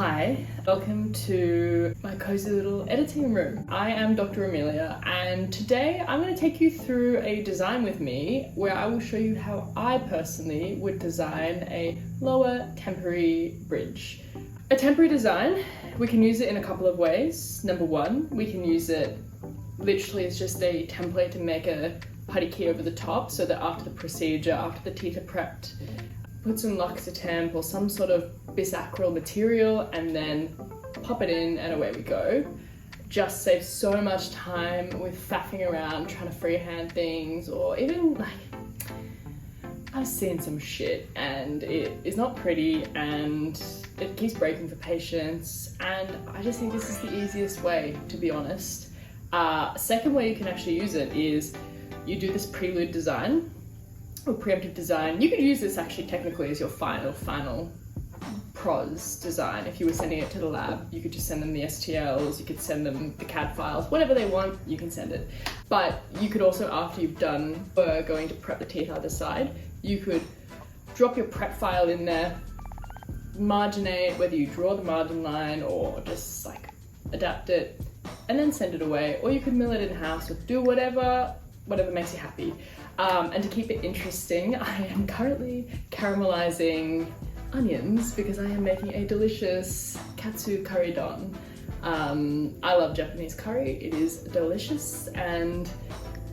Hi, welcome to my cozy little editing room. I am Dr. Amelia, and today I'm going to take you through a design with me where I will show you how I personally would design a lower temporary bridge. A temporary design, we can use it in a couple of ways. Number one, we can use it literally as just a template to make a putty key over the top so that after the procedure, after the teeth are prepped, put some Luxatemp or some sort of bisacral material and then pop it in and away we go. Just saves so much time with faffing around trying to freehand things, or even like I've seen some shit and it is not pretty and it keeps breaking for patients, and I just think this is the easiest way, to be honest. Second way you can actually use it is you do this prelude design or preemptive design. You could use this actually technically as your final pros design. If you were sending it to the lab, you could just send them the STLs, you could send them the CAD files, whatever they want, you can send it. But you could also, after you've done going to prep the teeth either side, you could drop your prep file in there, marginate, whether you draw the margin line or just like adapt it, and then send it away. Or you could mill it in-house or do whatever makes you happy. And to keep it interesting, I am currently caramelizing onions because I am making a delicious katsu curry don. I love Japanese curry, it is delicious, and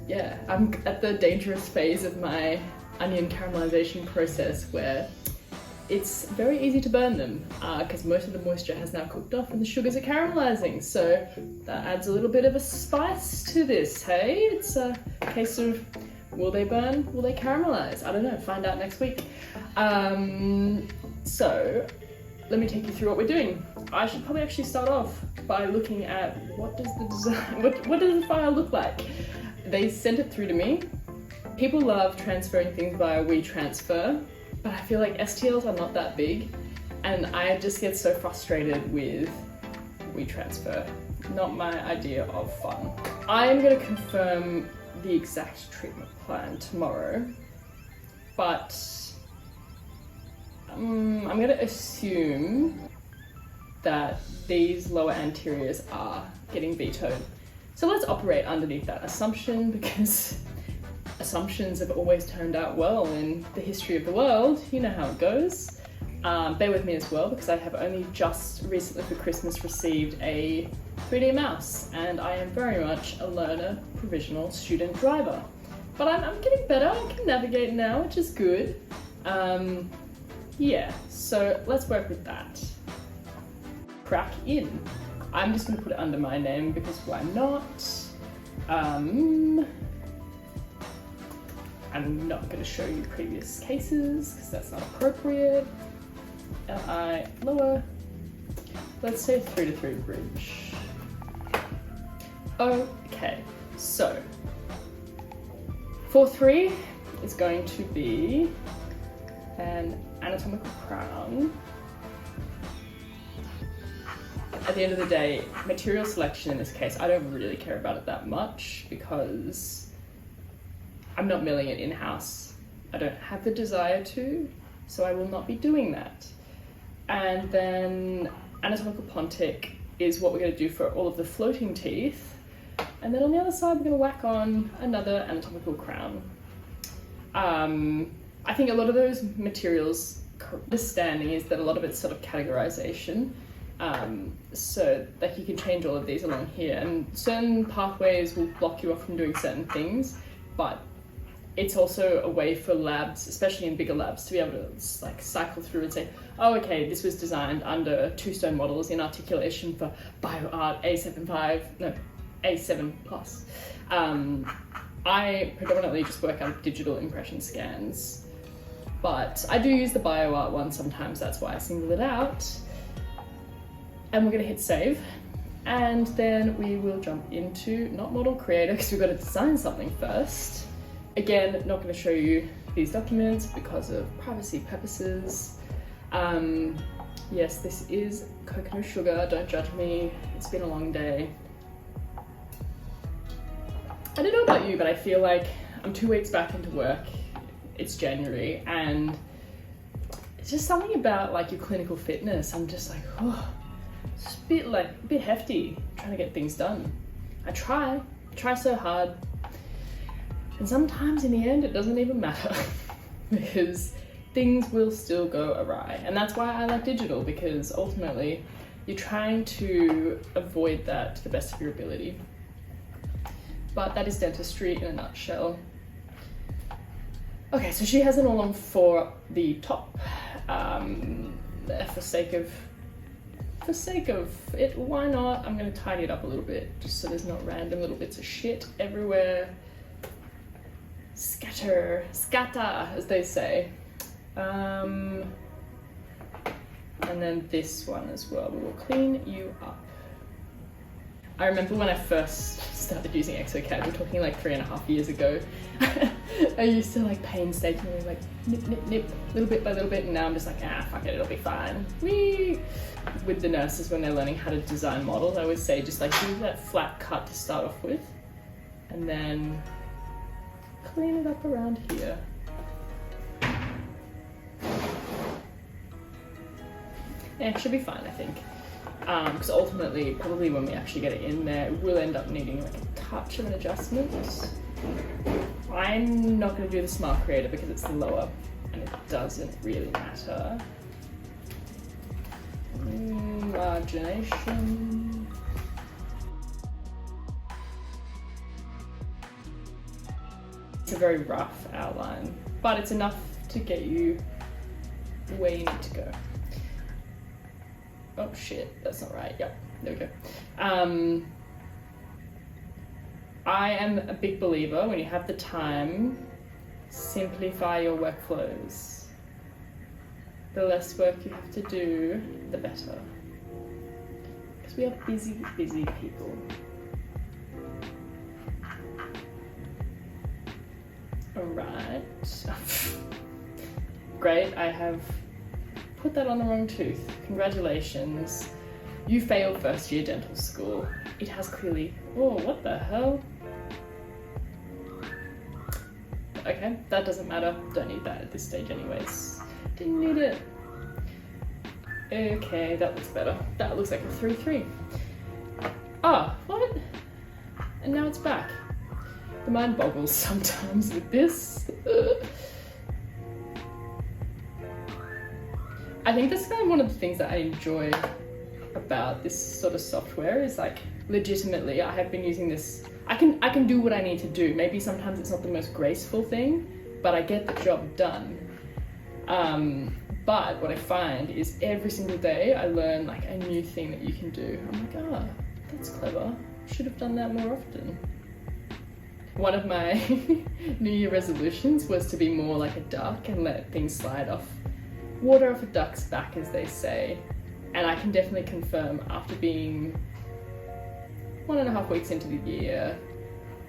yeah, I'm at the dangerous phase of my onion caramelization process where it's very easy to burn them because most of the moisture has now cooked off and the sugars are caramelizing, so that adds a little bit of a spice to this, hey? It's a case of will they burn? Will they caramelize? I don't know, find out next week. So let me take you through what we're doing. I should probably actually start off by looking at what does the design, what does the file look like? They sent it through to me. People love transferring things via WeTransfer, but I feel like STLs are not that big, and I just get so frustrated with WeTransfer. Not my idea of fun. I am going to confirm the exact treatment plan tomorrow, but I'm going to assume that these lower anteriors are getting vetoed. So let's operate underneath that assumption, because assumptions have always turned out well in the history of the world. You know how it goes. Bear with me as well, because I have only just recently for Christmas received a 3D mouse, and I am very much a learner provisional student driver. But I'm getting better, I can navigate now, which is good. Yeah, so let's work with that. Crack in. I'm just gonna put it under my name because why not? I'm not gonna show you previous cases because that's not appropriate. LI lower, let's say 3 to 3 bridge. Okay, so 4-3 is going to be an anatomical crown. At the end of the day, material selection in this case, I don't really care about it that much because I'm not milling it in-house. I don't have the desire to, so I will not be doing that. And then anatomical pontic is what we're going to do for all of the floating teeth. And then on the other side, we're going to whack on another anatomical crown. I think a lot of those materials, understanding is that a lot of it's sort of categorization. So like you can change all of these along here, and certain pathways will block you off from doing certain things, but it's also a way for labs, especially in bigger labs, to be able to like cycle through and say, oh, okay, this was designed under 2-stone models in articulation for BioArt A7 Plus. I predominantly just work out of digital impression scans, but I do use the BioArt one sometimes, that's why I single it out. And we're gonna hit save, and then we will jump into not model creator because we've got to design something first. Again, not going to show you these documents because of privacy purposes. Yes, this is coconut sugar, don't judge me, it's been a long day. I don't know about you, but I feel like I'm 2 weeks back into work, it's January, and just something about like your clinical fitness. I'm just like, oh, it's just a bit hefty trying to get things done. I try so hard, and sometimes in the end it doesn't even matter because things will still go awry. And that's why I like digital, because ultimately you're trying to avoid that to the best of your ability. But that is dentistry in a nutshell. Okay, so she has an all on for the top. For sake of it, why not? I'm gonna tidy it up a little bit just so there's not random little bits of shit everywhere. Scatter, as they say. And then this one as well, we will clean you up. I remember when I first started using Exocad, we're talking like 3.5 years ago. I used to like painstakingly like nip, little bit by little bit, and now I'm just like, fuck it, it'll be fine. Whee! With the nurses when they're learning how to design models, I always say just like do that flat cut to start off with, and then clean it up around here. Yeah, it should be fine, I think. Because ultimately, probably when we actually get it in there, it will end up needing like a touch of an adjustment. I'm not going to do the Smart Creator because it's the lower and it doesn't really matter. Margination. It's a very rough outline, but it's enough to get you where you need to go. Oh shit, that's not right. Yep, there we go. I am a big believer, when you have the time, simplify your workflows. The less work you have to do, the better. Because we are busy, busy people. Alright. Great, I have put that on the wrong tooth. Congratulations. You failed first year dental school. It has clearly... Oh, what the hell? Okay, that doesn't matter. Don't need that at this stage anyways. Didn't need it. Okay, that looks better. That looks like a 3-3. Ah, what? And now it's back. The mind boggles sometimes with this. I think that's kind of one of the things that I enjoy about this sort of software is like, legitimately, I have been using this. I can do what I need to do. Maybe sometimes it's not the most graceful thing, but I get the job done. But what I find is every single day I learn like a new thing that you can do. I'm like, that's clever. Should have done that more often. One of my New Year resolutions was to be more like a duck and let things slide off. Water off a duck's back, as they say. And I can definitely confirm, after being 1.5 weeks into the year,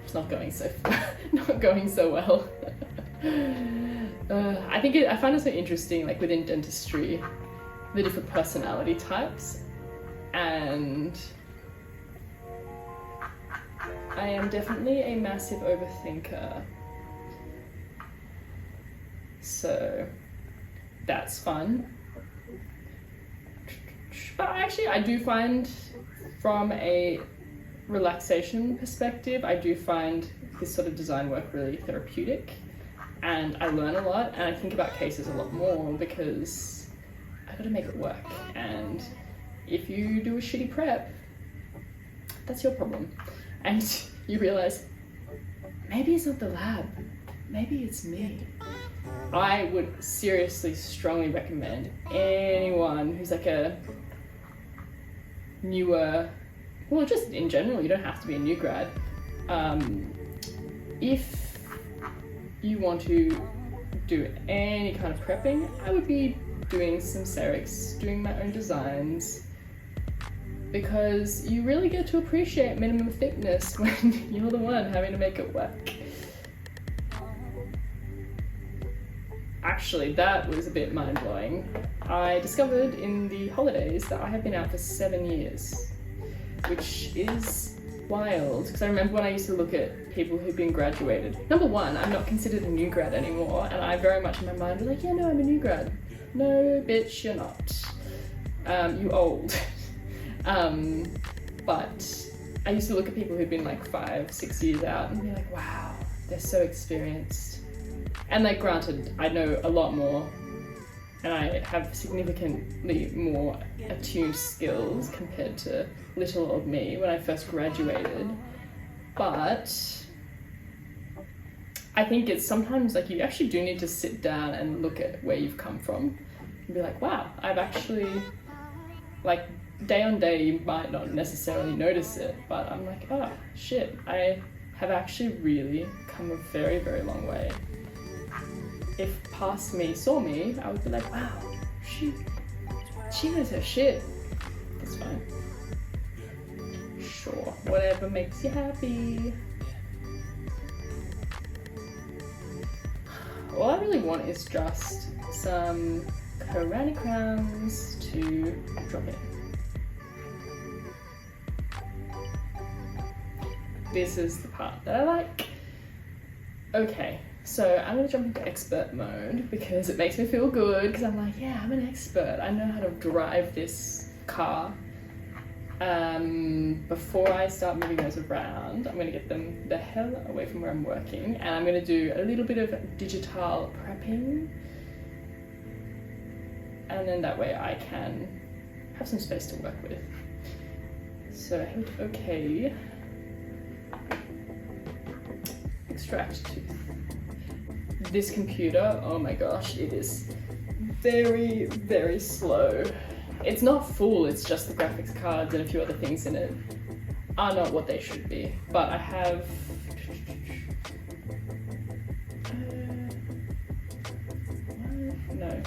it's not going so well. I find it so interesting, like within dentistry, the different personality types, and I am definitely a massive overthinker. So that's fun. But actually, I do find, from a relaxation perspective, I do find this sort of design work really therapeutic, and I learn a lot, and I think about cases a lot more because I gotta make it work. And if you do a shitty prep, that's your problem. And you realize, maybe it's not the lab, maybe it's me. I would seriously strongly recommend anyone who's like a newer, well, just in general, you don't have to be a new grad. If you want to do any kind of prepping, I would be doing some CEREX, doing my own designs, because you really get to appreciate minimum thickness when you're the one having to make it work. Actually, that was a bit mind-blowing. I discovered in the holidays that I have been out for 7 years, which is wild, because I remember when I used to look at people who've been graduated. Number one, I'm not considered a new grad anymore, and I very much in my mind was like, yeah, no, I'm a new grad. no bitch, you're not. You old. But I used to look at people who'd been like 5-6 years out and be like, wow, they're so experienced. And like, granted, I know a lot more and I have significantly more attuned skills compared to little old me when I first graduated. But I think it's sometimes like you actually do need to sit down and look at where you've come from and be like, wow, I've actually, like, day on day you might not necessarily notice it, but I'm like, oh shit, I have actually really come a very, very long way. If past me saw me, I would be like, wow, she knows her shit. That's fine. Sure, whatever makes you happy. All I really want is just some Korani crowns to drop in. This is the part that I like. Okay, so I'm gonna jump into expert mode because it makes me feel good, because I'm like, yeah, I'm an expert. I know how to drive this car. Before I start moving those around, I'm gonna get them the hell away from where I'm working, and I'm gonna do a little bit of digital prepping. And then that way I can have some space to work with. So hit OK. Extract tooth. This computer, oh my gosh, it is very, very slow. It's not full, it's just the graphics cards and a few other things in it are not what they should be. But I have no.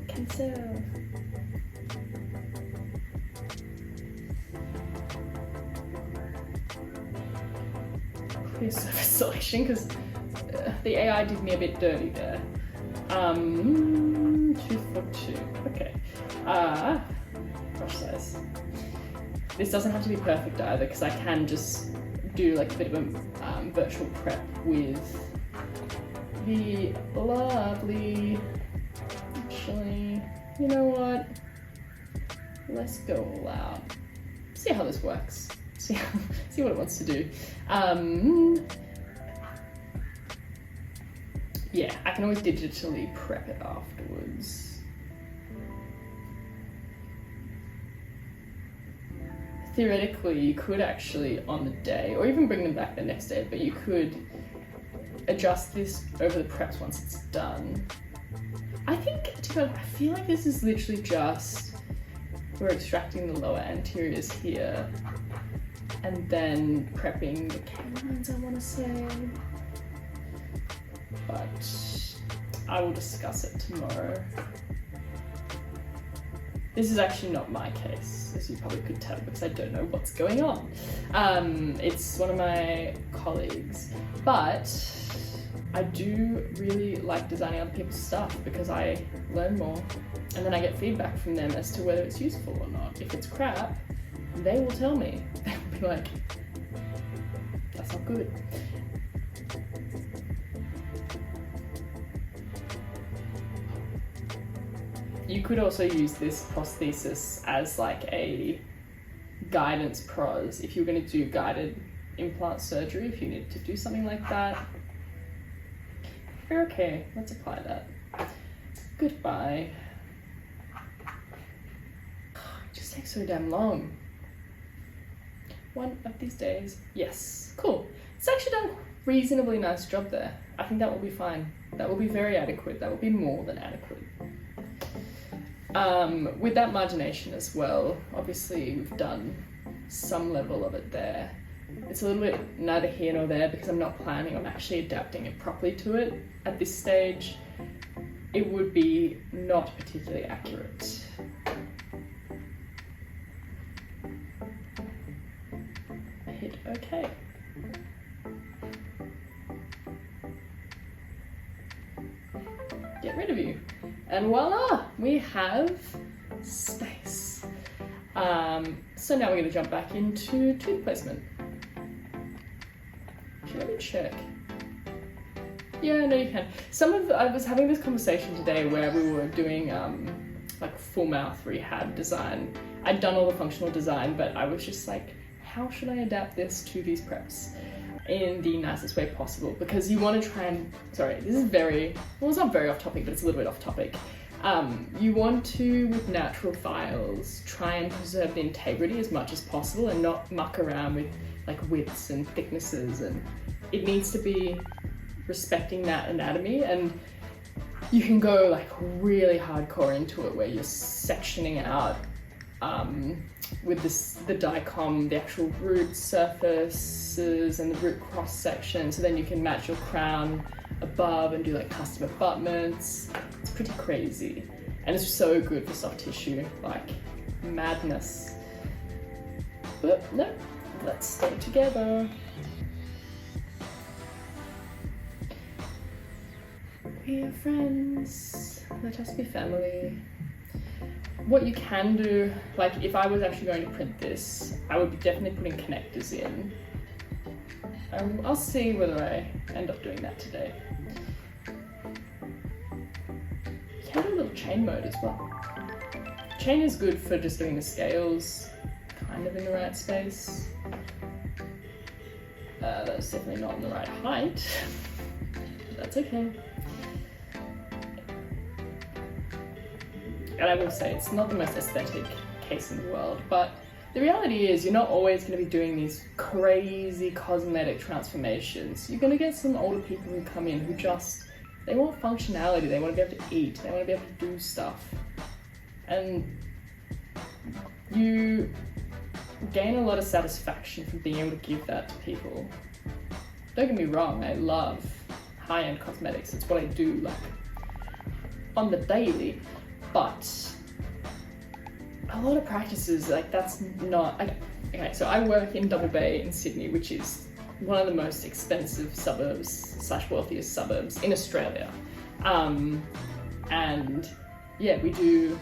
Cancel. Clear surface selection, because the AI did me a bit dirty there. 2 for 2. Okay. Brush size. This doesn't have to be perfect either, because I can just do like a bit of a virtual prep with the lovely. Actually, you know what? Let's go all out. See how this works. See what it wants to do. Yeah, I can always digitally prep it afterwards. Theoretically, you could actually, on the day, or even bring them back the next day, but you could adjust this over the preps once it's done. I think, I feel like this is literally just, we're extracting the lower anteriors here, and then prepping the canines, I want to say. But I will discuss it tomorrow. This is actually not my case, as you probably could tell, because I don't know what's going on. It's one of my colleagues, but I do really like designing other people's stuff because I learn more, and then I get feedback from them as to whether it's useful or not. If it's crap, they will tell me. They will be like, that's not good. You could also use this prosthesis as like a guidance pros if you're going to do guided implant surgery, if you need to do something like that. Okay, let's apply that. Goodbye. It just takes so damn long. One of these days. Yes, cool. It's actually done a reasonably nice job there. I think that will be fine. That will be very adequate. That will be more than adequate. With that margination as well, obviously we've done some level of it there. It's a little bit neither here nor there because I'm not planning on actually adapting it properly to it. At this stage, it would be not particularly accurate. I hit OK. Get rid of you. And voila, we have space. So now we're going to jump back into tooth placement. Let me check. Yeah, no, you can. I was having this conversation today where we were doing like full mouth rehab design. I'd done all the functional design, but I was just like, how should I adapt this to these preps in the nicest way possible? Because you want to try and, sorry, this is it's not very off topic, but it's a little bit off topic. You want to, with natural files, try and preserve the integrity as much as possible and not muck around with like widths and thicknesses, and it needs to be respecting that anatomy. And you can go like really hardcore into it where you're sectioning out with the DICOM, the actual root surfaces and the root cross section, so then you can match your crown above and do like custom abutments. It's pretty crazy, and it's so good for soft tissue, like madness. But no, let's stay together. We are friends, let us be family. What you can do, like if I was actually going to print this, I would be definitely putting connectors in. I'll see whether I end up doing that today. You can do a little chain mode as well. Chain is good for just getting the scales kind of in the right space. That's definitely not in the right height, but that's okay. And I will say, it's not the most aesthetic case in the world, but the reality is you're not always going to be doing these crazy cosmetic transformations. You're going to get some older people who come in who they want functionality, they want to be able to eat, they want to be able to do stuff. And you gain a lot of satisfaction from being able to give that to people. Don't get me wrong, I love high-end cosmetics, it's what I do like on the daily. But a lot of practices, like that's not, okay, so I work in Double Bay in Sydney, which is one of the most expensive suburbs / wealthiest suburbs in Australia. And yeah, we do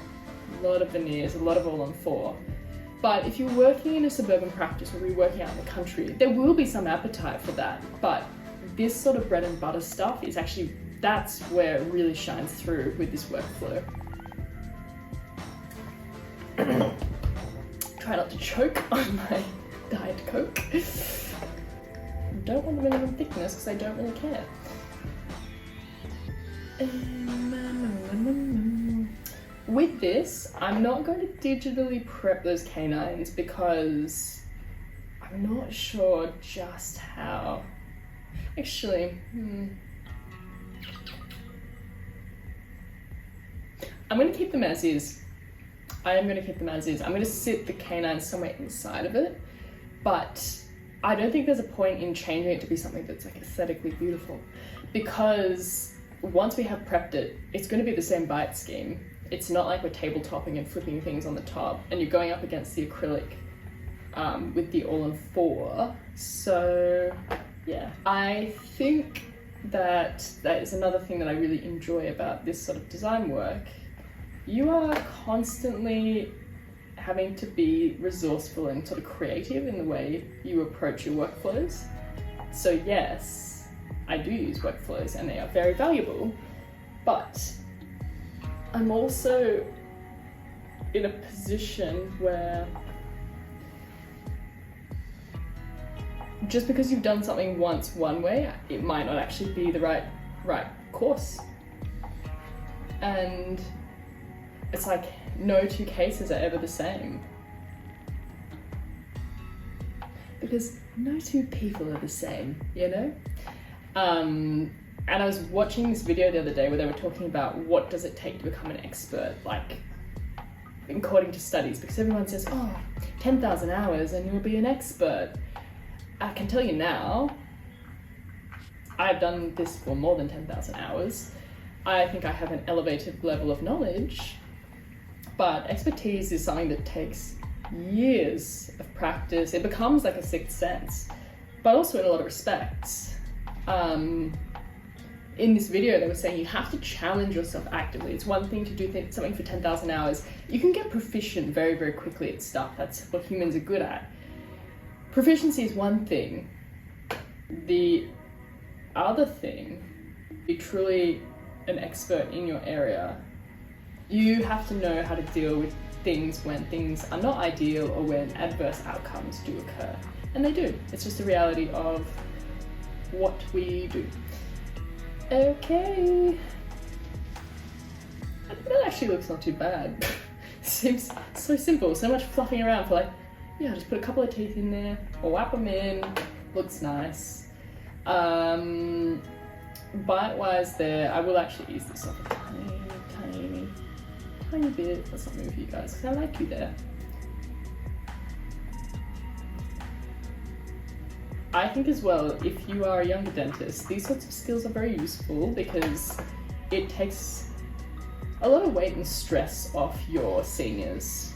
a lot of veneers, a lot of all on 4. But if you're working in a suburban practice or you're working out in the country, there will be some appetite for that. But this sort of bread and butter stuff is actually, that's where it really shines through with this workflow. Try not to choke on my Diet Coke. Don't want the minimum thickness because I don't really care. With this, I'm not going to digitally prep those canines because I'm not sure just how. Actually, I'm going to keep them as is. I am going to keep them as is. I'm going to sit the canine somewhere inside of it, but I don't think there's a point in changing it to be something that's like aesthetically beautiful, because once we have prepped it, it's going to be the same bite scheme. It's not like we're tabletopping and flipping things on the top, and you're going up against the acrylic with the all-in-4. So yeah, I think that is another thing that I really enjoy about this sort of design work. You are constantly having to be resourceful and sort of creative in the way you approach your workflows. So yes, I do use workflows and they are very valuable, but I'm also in a position where just because you've done something once one way, it might not actually be the right course. And it's like no two cases are ever the same, because no two people are the same, you know? And I was watching this video the other day where they were talking about what does it take to become an expert, like according to studies, because everyone says, oh, 10,000 hours and you'll be an expert. I can tell you now, I've done this for more than 10,000 hours. I think I have an elevated level of knowledge, but expertise is something that takes years of practice. It becomes like a sixth sense, but also in a lot of respects. In this video, they were saying you have to challenge yourself actively. It's one thing to do something for 10,000 hours. You can get proficient very, very quickly at stuff. That's what humans are good at. Proficiency is one thing. The other thing Be truly an expert in your area, you have to know how to deal with things when things are not ideal or when adverse outcomes do occur. And they do. It's just the reality of what we do. Okay. That actually looks not too bad. Seems so simple, so much fluffing around for like, yeah, just put a couple of teeth in there, or whap them in, looks nice. Bite-wise there, I will actually ease this off a tiny bit. Let's not move you guys, because I like you there. I think as well, if you are a younger dentist, these sorts of skills are very useful because it takes a lot of weight and stress off your seniors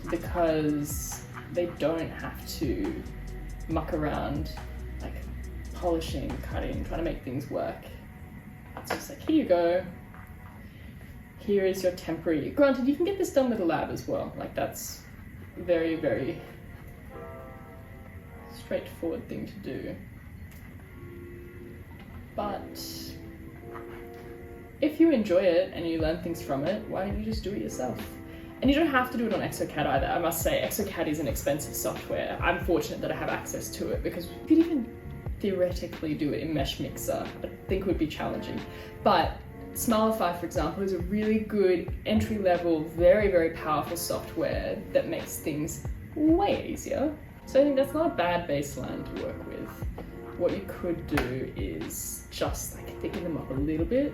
because they don't have to muck around like polishing, cutting, trying to make things work. It's just like, here you go. Here is your temporary. Granted, you can get this done with a lab as well. Like that's very, very straightforward thing to do. But if you enjoy it and you learn things from it, why don't you just do it yourself? And you don't have to do it on Exocad either. I must say, Exocad is an expensive software. I'm fortunate that I have access to it because you could even theoretically do it in Mesh Mixer. I think it would be challenging. But Smilify, for example, is a really good entry-level, very, very powerful software that makes things way easier. So I think that's not a bad baseline to work with. What you could do is just like thicken them up a little bit.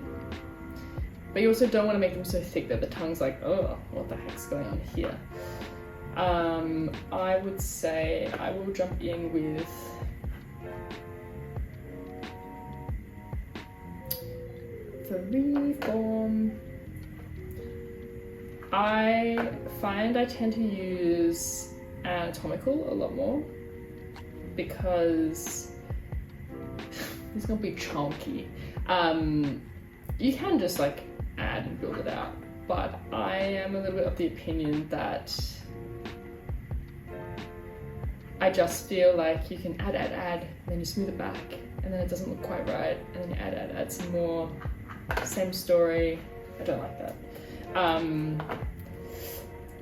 But you also don't want to make them so thick that the tongue's like, oh, what the heck's going on here? I would say I will jump in with the reform. I find I tend to use Anatomical a lot more because it's gonna be chunky. You can just like add and build it out, but I am a little bit of the opinion that I just feel like you can add, and then you smooth it back, and then it doesn't look quite right, and then you add some more, same story. I don't like that.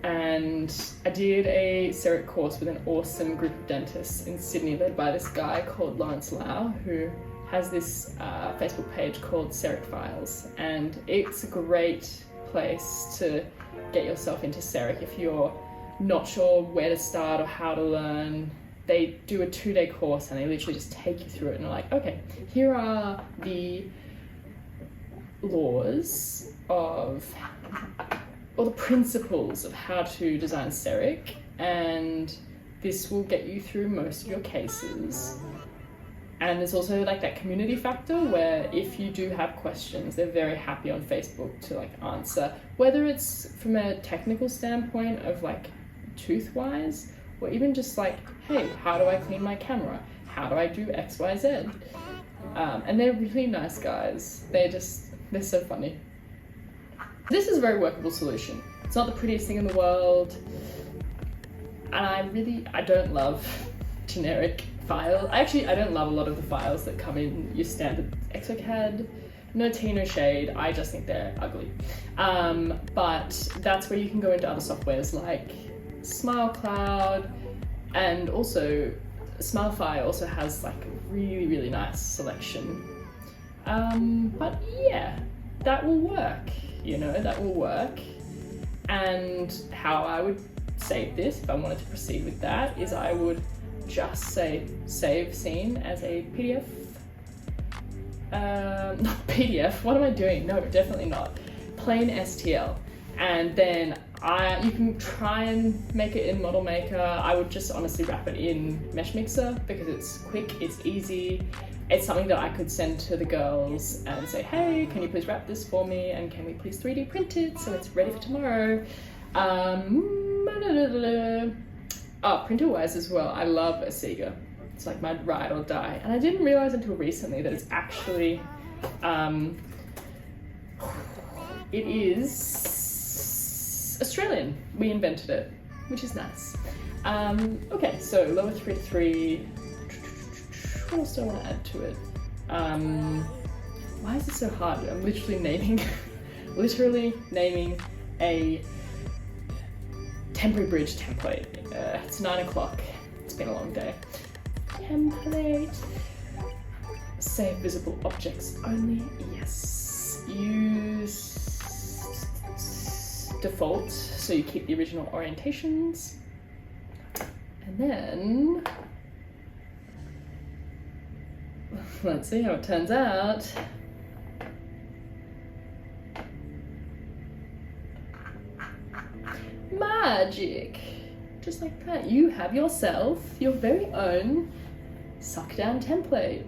And I did a CEREC course with an awesome group of dentists in Sydney led by this guy called Lawrence Lau, who has this Facebook page called CEREC Files, and it's a great place to get yourself into CEREC if you're not sure where to start or how to learn. They do a 2-day course and they literally just take you through it and they're like, okay, here are the laws of, or the principles of how to design CEREC, and this will get you through most of your cases. And there's also like that community factor where if you do have questions, they're very happy on Facebook to like answer, whether it's from a technical standpoint of like tooth-wise, or even just like, hey, how do I clean my camera? How do I do X, Y, Z? And they're really nice guys. They're so funny. This is a very workable solution. It's not the prettiest thing in the world. And I don't love generic file. I don't love a lot of the files that come in your standard Exocad. No tea, no shade. I just think they're ugly. But that's where you can go into other softwares like SmileCloud, and also Smilify also has like a really, really nice selection. But yeah, that will work. That will work. And how I would save this, if I wanted to proceed with that, is I would just say save scene as a PDF. Not PDF, what am I doing? No, definitely not. Plain STL. And then you can try and make it in Model Maker. I would just honestly wrap it in Mesh Mixer because it's quick, it's easy. It's something that I could send to the girls and say, hey, can you please wrap this for me? And can we please 3D print it so it's ready for tomorrow? Printer-wise as well, I love a Sega. It's like my ride or die. And I didn't realize until recently that it's actually, it is Australian. We invented it, which is nice. Okay, so lower 3 to 3. What else do I want to add to it? Why is this so hard? I'm literally naming, a temporary bridge template. It's 9 o'clock. It's been a long day. Template. Save visible objects only. Yes. Use default, so you keep the original orientations. And then let's see how it turns out. Magic! Just like that, you have yourself your very own suck down template.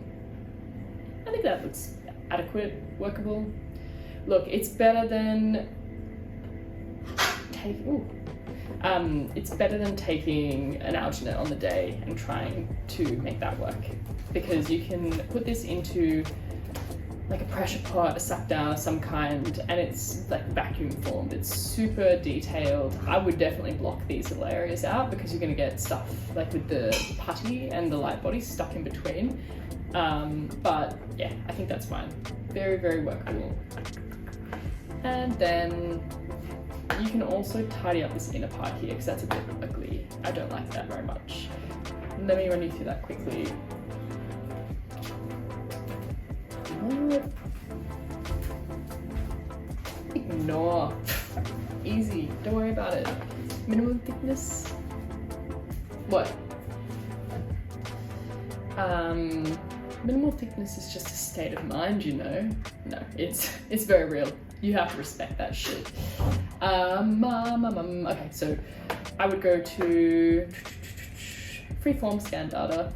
I think that looks adequate, workable. Look, it's better than taking an alternate on the day and trying to make that work, because you can put this into like a pressure pot, a suck down of some kind, and it's like vacuum formed. It's super detailed. I would definitely block these little areas out because you're going to get stuff like with the putty and the light body stuck in between. But yeah, I think that's fine. Very, very workable. And then you can also tidy up this inner part here because that's a bit ugly. I don't like that very much. Let me run you through that quickly. Ignore. Easy, don't worry about it. Minimum thickness. What? Minimal thickness is just a state of mind, you know? No, it's very real. You have to respect that shit. Okay, so I would go to freeform scan data.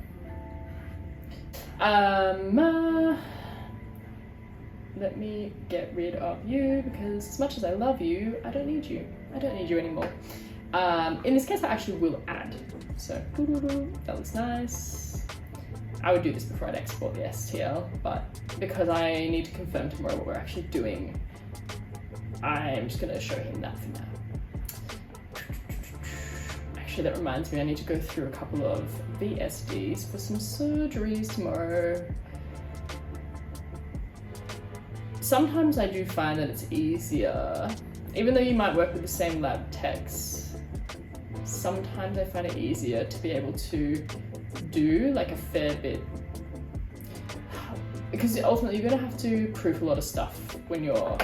Let me get rid of you because as much as I love you, I don't need you. I don't need you anymore. In this case, I actually will add. So that looks nice. I would do this before I'd export the STL, but because I need to confirm tomorrow what we're actually doing, I'm just gonna show him that for now. Actually, that reminds me, I need to go through a couple of VSDs for some surgeries tomorrow. Sometimes I do find that it's easier, even though you might work with the same lab techs, sometimes I find it easier to be able to do like a fair bit, because ultimately you're gonna have to proof a lot of stuff when you're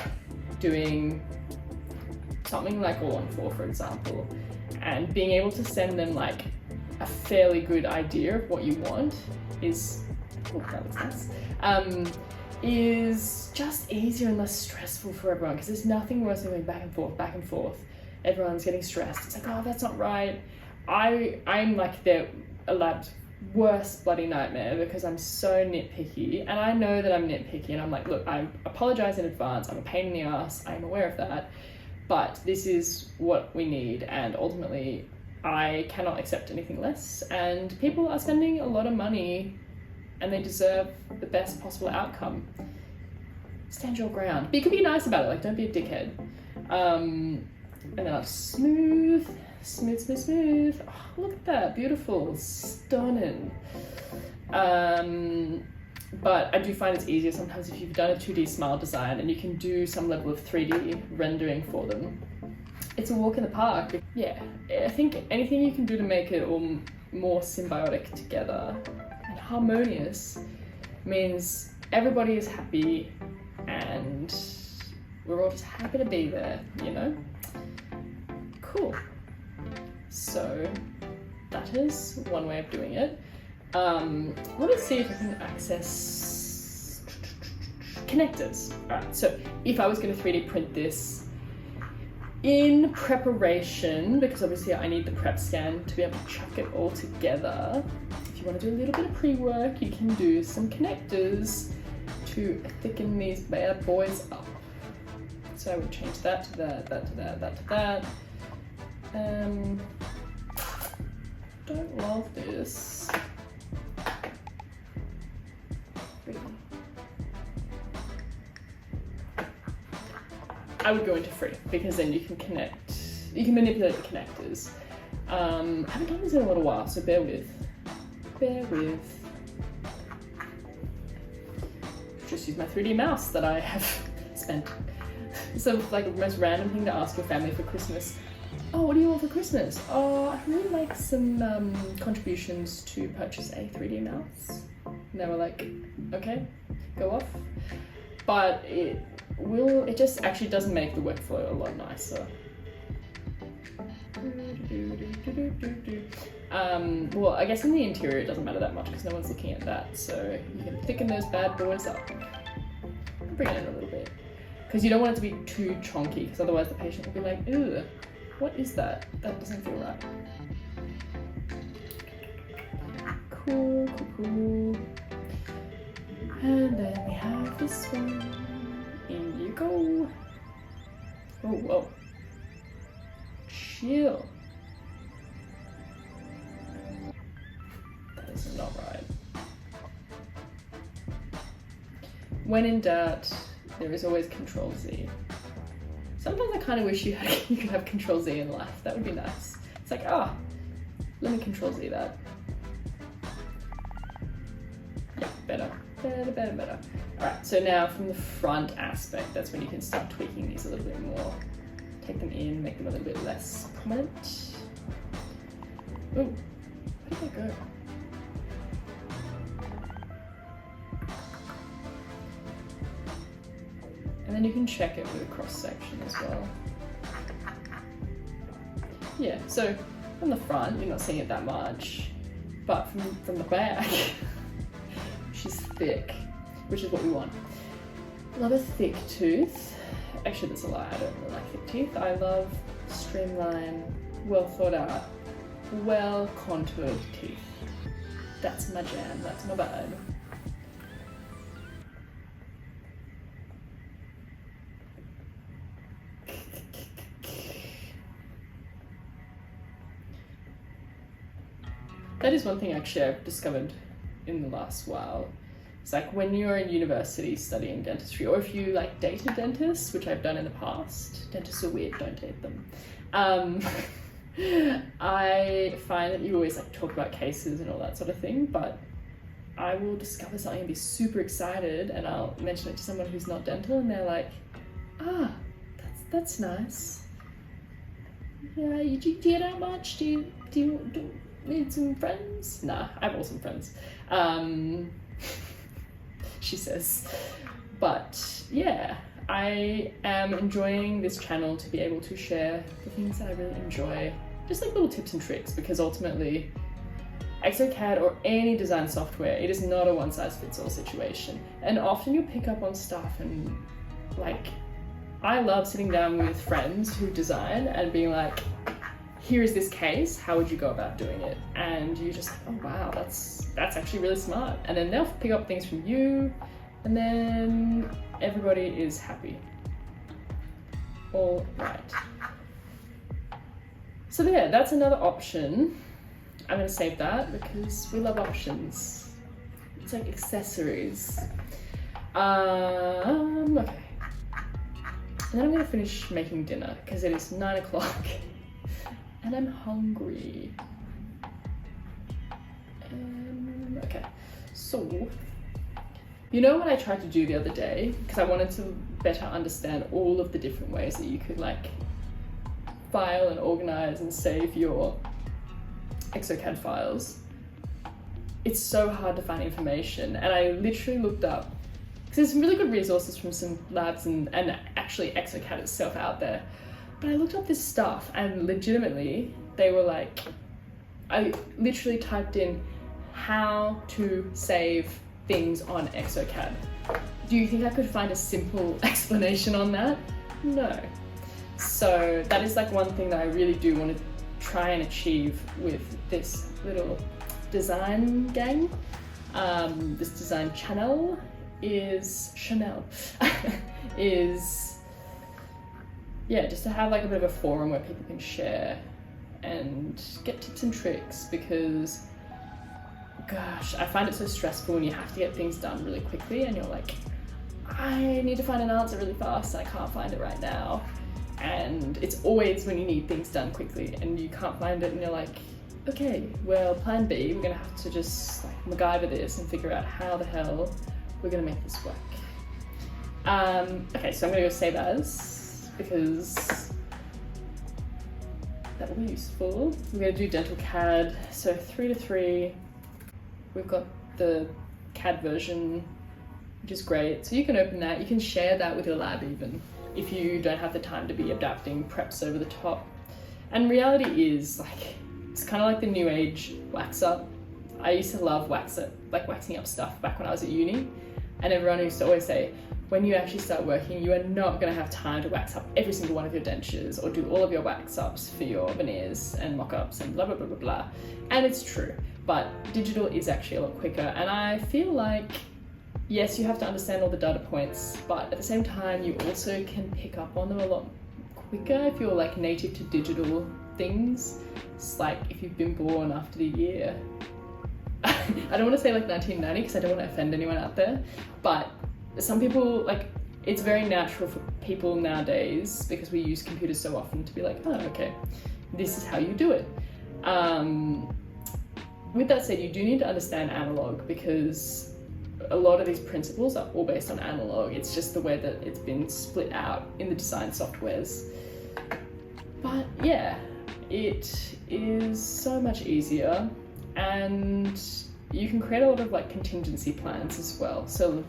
doing something like all-on-4, for example, and being able to send them like a fairly good idea of what you want is, oh, that looks nice, is just easier and less stressful for everyone, because there's nothing worse than going back and forth. Everyone's getting stressed. It's like, oh, that's not right. I'm like a lab's worst bloody nightmare because I'm so nitpicky, and I know that I'm nitpicky, and I'm like, look, I apologize in advance. I'm a pain in the ass. I'm aware of that, but this is what we need, and ultimately I cannot accept anything less, and people are spending a lot of money and they deserve the best possible outcome. Stand your ground. But you can be nice about it, like don't be a dickhead. And then I'll smooth. Oh, look at that, beautiful, stunning. But I do find it's easier sometimes if you've done a 2D smile design and you can do some level of 3D rendering for them. It's a walk in the park. Yeah, I think anything you can do to make it all more symbiotic together and harmonious means everybody is happy and we're all just happy to be there, you know? Cool. So that is one way of doing it. Let me see if I can access connectors. Alright, so if I was going to 3D print this in preparation, because obviously I need the prep scan to be able to chuck it all together, if you want to do a little bit of pre-work, you can do some connectors to thicken these bad boys up. So I would change that to that, that to that, that to that. Don't love this. I would go into free because then you can connect, you can manipulate the connectors. I haven't done this in a little while, so bear with. just use my 3D mouse that I have spent. So like the most random thing to ask your family for Christmas. Oh, what do you want for Christmas? Oh, I'd really like some contributions to purchase a 3D mouse. And they were like, okay, go off. But it just actually does make the workflow a lot nicer. Well, I guess in the interior it doesn't matter that much because no one's looking at that, so you can thicken those bad boys up. Bring it in a little bit. Because you don't want it to be too chonky, because otherwise the patient will be like, ew, what is that? That doesn't feel right. Cool, cool, cool. And then we have this one. In you go. Oh, whoa. Chill. That is not right. When in doubt, there is always Control Z. Sometimes I kind of wish you could have Control Z in life. That would be nice. It's like, let me Control Z that. Yeah, better. Better. Alright, so now from the front aspect, that's when you can start tweaking these a little bit more. Take them in, make them a little bit less prominent. Ooh, where did they go? And then you can check it with a cross section as well. Yeah, so from the front, you're not seeing it that much, but from the back, she's thick, which is what we want. Love a thick tooth. Actually, that's a lie, I don't really like thick teeth. I love streamlined, well thought out, well contoured teeth. That's my jam, that's my vibe. That is one thing actually I've discovered in the last while. It's like when you're in university studying dentistry, or if you like date a dentist, which I've done in the past. Dentists are weird, don't date them. I find that you always like talk about cases and all that sort of thing, but I will discover something and be super excited, and I'll mention it to someone who's not dental, and they're like, that's nice. Yeah, do you get out much? Do you need some friends? Nah, I have awesome friends. She says. But yeah, I am enjoying this channel to be able to share the things that I really enjoy. Just like little tips and tricks, because ultimately Exocad or any design software, it is not a one-size-fits-all situation. And often you'll pick up on stuff and like, I love sitting down with friends who design and being like, here is this case, how would you go about doing it? And you're just like, oh wow, that's actually really smart. And then they'll pick up things from you, and then everybody is happy. All right. So yeah, that's another option. I'm gonna save that because we love options. It's like accessories. Okay. And then I'm gonna finish making dinner because it is 9 o'clock. And I'm hungry. Okay, so, you know what I tried to do the other day? Because I wanted to better understand all of the different ways that you could like file and organize and save your Exocad files. It's so hard to find information, and I literally looked up, because there's some really good resources from some labs and actually Exocad itself out there. But I looked up this stuff and legitimately they were like, I literally typed in how to save things on Exocad. Do you think I could find a simple explanation on that? No. So that is like one thing that I really do want to try and achieve with this little design gang. This design channel is yeah, just to have like a bit of a forum where people can share and get tips and tricks, because gosh, I find it so stressful when you have to get things done really quickly and you're like, I need to find an answer really fast and I can't find it right now. And it's always when you need things done quickly and you can't find it and you're like, okay, well, plan B, we're gonna have to just like MacGyver this and figure out how the hell we're gonna make this work. Okay, so I'm gonna go save as, because that will be useful. We're gonna do dental CAD, so 3:3. We've got the CAD version, which is great. So you can open that, you can share that with your lab even, if you don't have the time to be adapting preps over the top. And reality is, like, it's kind of like the new age wax up. I used to love waxing up stuff back when I was at uni, and everyone used to always say, when you actually start working, you are not going to have time to wax up every single one of your dentures or do all of your wax ups for your veneers and mock-ups and blah blah blah blah blah. And it's true, but digital is actually a lot quicker, and I feel like, yes, you have to understand all the data points, but at the same time you also can pick up on them a lot quicker if you're like native to digital things. It's like if you've been born after the year I don't want to say like 1990 because I don't want to offend anyone out there, but some people, like, it's very natural for people nowadays, because we use computers so often, to be like, oh, okay, this is how you do it. With that said, you do need to understand analog, because a lot of these principles are all based on analog. It's just the way that it's been split out in the design softwares. But yeah, it is so much easier, and you can create a lot of like contingency plans as well. So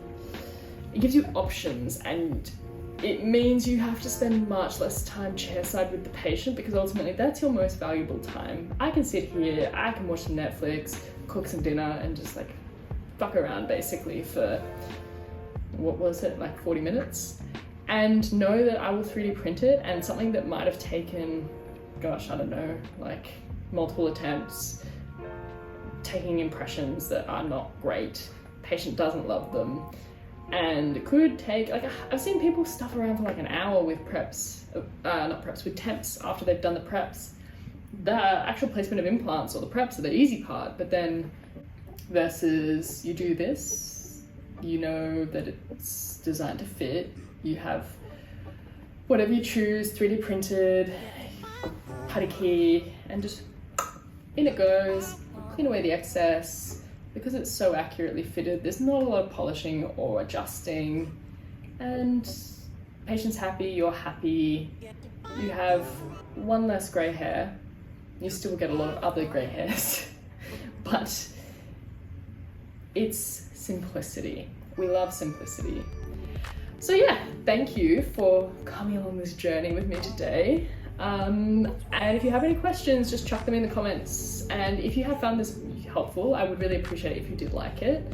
it gives you options, and it means you have to spend much less time chairside with the patient, because ultimately that's your most valuable time. I can sit here, I can watch some Netflix, cook some dinner, and just like fuck around basically for, what was it, like 40 minutes, and know that I will 3D print it, and something that might have taken, gosh, I don't know, like multiple attempts, taking impressions that are not great, patient doesn't love them, and it could take, like, I've seen people stuff around for like an hour with preps, with temps after they've done the preps. The actual placement of implants or the preps are the easy part, but then versus you do this, you know that it's designed to fit, you have whatever you choose, 3D printed, putty key, and just in it goes, clean away the excess. Because it's so accurately fitted, there's not a lot of polishing or adjusting, and patient's happy, you're happy, you have one less grey hair. You still get a lot of other grey hairs, but it's simplicity. We love simplicity. So yeah, thank you for coming along this journey with me today. And if you have any questions, just chuck them in the comments. And if you have found this helpful, I would really appreciate it if you did like it.